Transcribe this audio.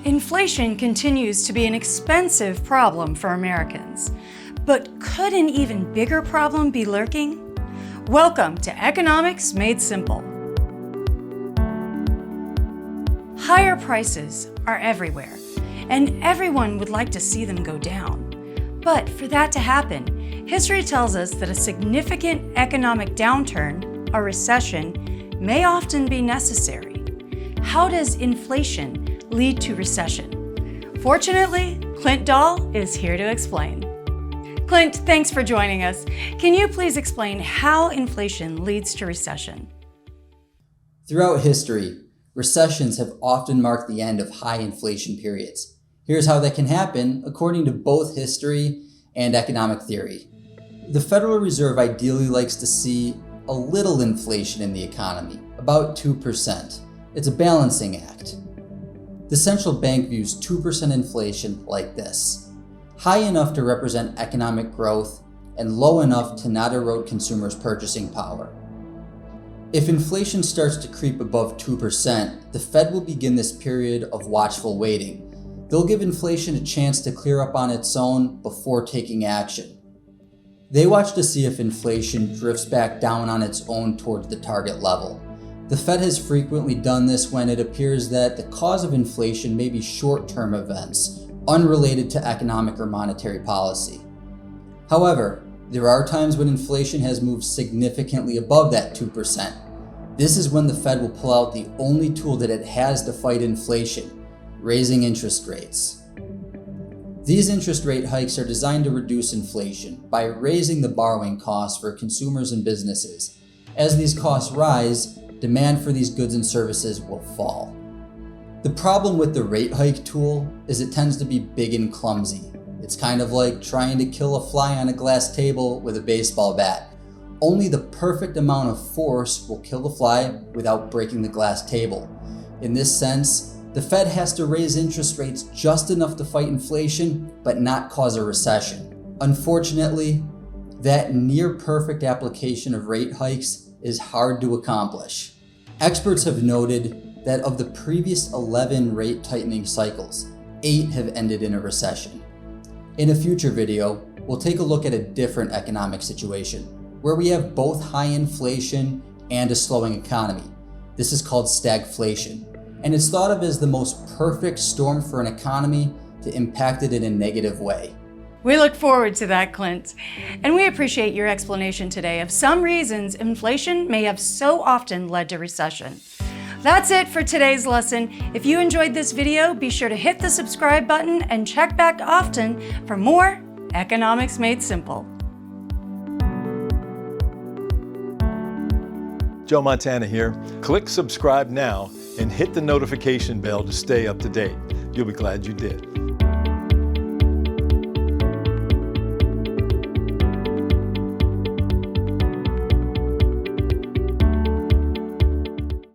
Inflation continues to be an expensive problem for Americans. But could an even bigger problem be lurking? Welcome to Economics Made Simple. Higher prices are everywhere, and everyone would like to see them go down. But for that to happen, history tells us that a significant economic downturn, a recession, may often be necessary. How does inflation lead to recession? Fortunately, Clint Doll is here to explain. Clint, thanks for joining us. Can you please explain how inflation leads to recession? Throughout history, recessions have often marked the end of high inflation periods. Here's how that can happen according to both history and economic theory. The Federal Reserve ideally likes to see a little inflation in the economy, about 2%. It's a balancing act. The central bank views 2% inflation like this: high enough to represent economic growth and low enough to not erode consumers' purchasing power. If inflation starts to creep above 2%, the Fed will begin this period of watchful waiting. They'll give inflation a chance to clear up on its own before taking action. They watch to see if inflation drifts back down on its own towards the target level. The Fed has frequently done this when it appears that the cause of inflation may be short-term events, unrelated to economic or monetary policy. However, there are times when inflation has moved significantly above that 2%. This is when the Fed will pull out the only tool that it has to fight inflation: raising interest rates. These interest rate hikes are designed to reduce inflation by raising the borrowing costs for consumers and businesses. As these costs rise, demand for these goods and services will fall. The problem with the rate hike tool is it tends to be big and clumsy. It's kind of like trying to kill a fly on a glass table with a baseball bat. Only the perfect amount of force will kill the fly without breaking the glass table. In this sense, the Fed has to raise interest rates just enough to fight inflation, but not cause a recession. Unfortunately, that near perfect application of rate hikes is hard to accomplish. Experts have noted that of the previous 11 rate tightening cycles, 8 have ended in a recession. In a future video, we'll take a look at a different economic situation where we have both high inflation and a slowing economy. This is called stagflation, and it's thought of as the most perfect storm for an economy to impact it in a negative way. We look forward to that, Clint. And we appreciate your explanation today of some reasons inflation may have so often led to recession. That's it for today's lesson. If you enjoyed this video, be sure to hit the subscribe button and check back often for more Economics Made Simple. Joe Montana here. Click subscribe now and hit the notification bell to stay up to date. You'll be glad you did.